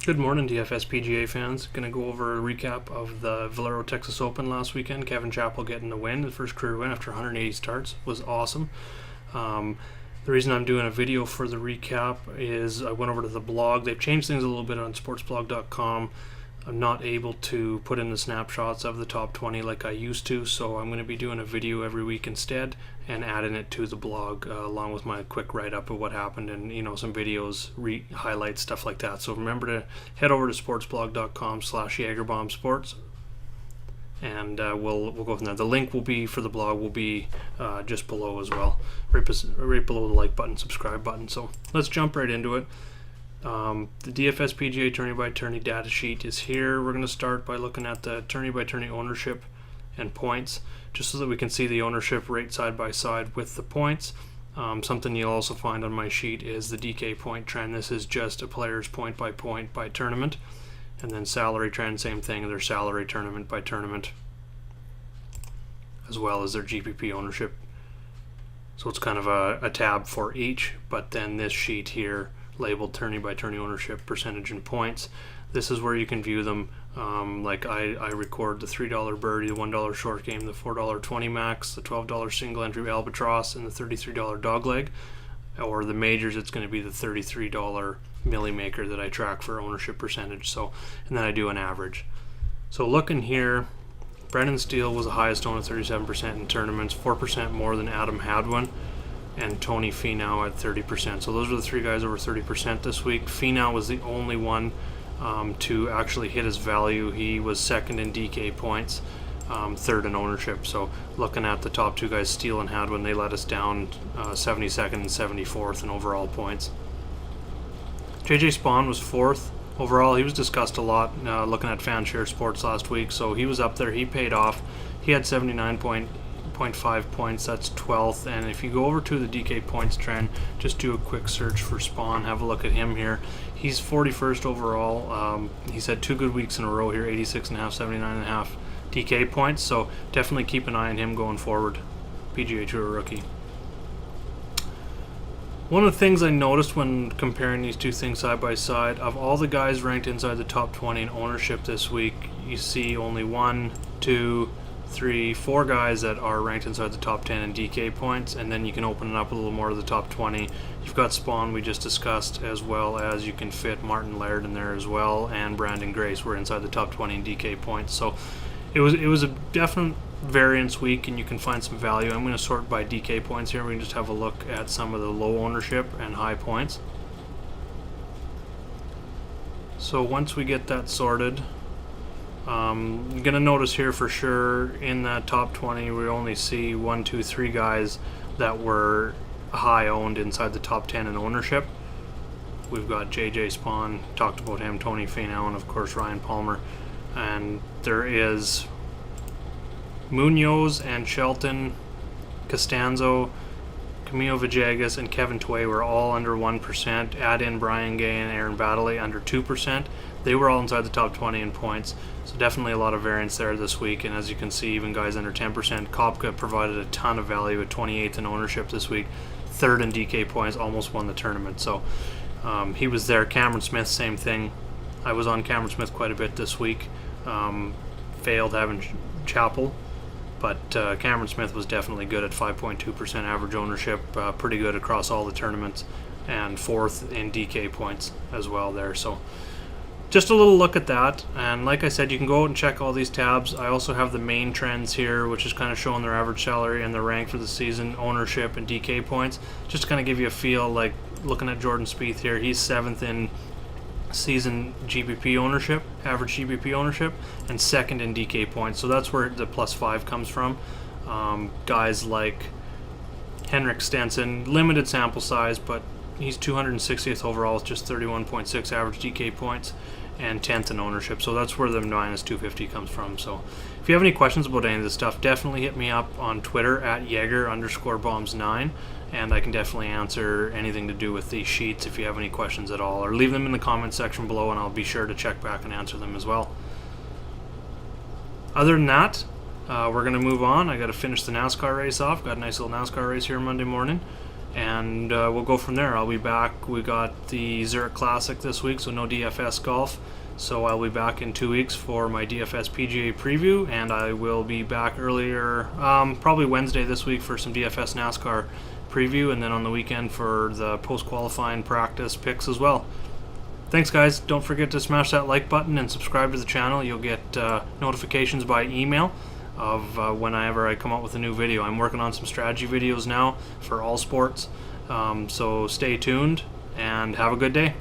Good morning, DFS PGA fans. Going to go over a recap of the Valero Texas Open last weekend. Kevin Chappell getting the win, the first career win after 180 starts, was awesome. The reason I'm doing a video for the recap is I went over to the blog. They've changed things a little bit on sportsblog.com. I'm not able to put in the snapshots of the top 20 like I used to, so I'm going to be doing a video every week instead and adding it to the blog along with my quick write-up of what happened and some videos, highlights, stuff like that. So remember to head over to sportsblog.com/JagerbombSports and we'll go from there. The link will be for the blog will be just below as well, right below the like button, subscribe button. So let's jump right into it. The DFS PGA tourney by tourney data sheet is here. We're going to start by looking at the tourney by tourney ownership and points, just so that we can see the ownership rate side by side with the points. Something you'll also find on my sheet is the DK point trend. This is just a player's point by tournament. And then salary trend, same thing, their salary tournament by tournament, as well as their GPP ownership. So it's kind of a tab for each, but then this sheet here labeled tourney by tourney ownership, percentage, and points. This is where you can view them. Like I record the $3 birdie, the $1 short game, the $4.20 max, the $12 single entry albatross, and the $33 dogleg. Or the majors, it's going to be the $33 milli maker that I track for ownership percentage. So, and then I do an average. So looking here, Brendan Steele was the highest owned at 37% in tournaments, 4% more than Adam Hadwin, and Tony Finau at 30%. So those are the three guys over 30% this week. Finau was the only one to actually hit his value. He was second in DK points, third in ownership. So looking at the top two guys, Steele and Hadwin, they let us down 72nd and 74th in overall points. JJ Spawn was fourth overall. He was discussed a lot looking at Fanshare Sports last week, so he was up there. He paid off. He had 79.5 points. That's 12th. And if you go over to the DK points trend, just do a quick search for Spawn. Have a look at him here. He's 41st overall. He's had two good weeks in a row here, 86.5, 79.5 DK points. So definitely keep an eye on him going forward. PGA Tour rookie. One of the things I noticed when comparing these two things side by side, of all the guys ranked inside the top 20 in ownership this week, you see only 1, 2, 3, 4 guys that are ranked inside the top 10 in DK points, and then you can open it up a little more to the top 20. You've got Spawn, we just discussed, as well as you can fit Martin Laird in there as well, and Brandon Grace were inside the top 20 in DK points. So it was a definite variance week, and you can find some value. I'm going to sort by DK points here. We can just have a look at some of the low ownership and high points. So once we get that sorted, you're going to notice here for sure in that top 20 we only see 1, 2, 3 guys that were high owned inside the top 10 in ownership. We've got JJ Spawn, talked about him, Tony Finau, and of course Ryan Palmer. And there is Munoz and Shelton, Costanzo, Camilo Villegas, and Kevin Tway were all under 1%. Add in Brian Gay and Aaron Baddeley under 2%. They were all inside the top 20 in points. So definitely a lot of variance there this week. And as you can see, even guys under 10%. Kopka provided a ton of value at 28th in ownership this week. Third in DK points, almost won the tournament. So he was there. Cameron Smith, same thing. I was on Cameron Smith quite a bit this week. Failed having Chappell. But Cameron Smith was definitely good at 5.2% average ownership, pretty good across all the tournaments, and fourth in DK points as well there. So just a little look at that. And like I said, you can go out and check all these tabs. I also have the main trends here, which is kind of showing their average salary and their rank for the season, ownership, and DK points. Just to kind of give you a feel, like looking at Jordan Spieth here, he's 7th in season GPP ownership, average GPP ownership, and 2nd in DK points. So that's where the +5 comes from. Guys like Henrik Stenson, limited sample size, but he's 260th overall with just 31.6 average DK points and 10th in ownership. So that's where the -250 comes from. So if you have any questions about any of this stuff, definitely hit me up on Twitter at Jaeger_bombs9. And I can definitely answer anything to do with these sheets if you have any questions at all, or leave them in the comment section below and I'll be sure to check back and answer them as well. Other than that, we're going to move on. I got to finish the NASCAR race off. Got a nice little NASCAR race here Monday morning. and we'll go from there. I'll be back. We got the Zurich Classic this week, so no DFS golf. So I'll be back in 2 weeks for my DFS PGA preview, and I will be back earlier, probably Wednesday this week, for some DFS NASCAR preview, and then on the weekend for the post-qualifying practice picks as well. Thanks, guys. Don't forget to smash that like button and subscribe to the channel. You'll get notifications by email of whenever I come out with a new video. I'm working on some strategy videos now for all sports, so stay tuned and have a good day.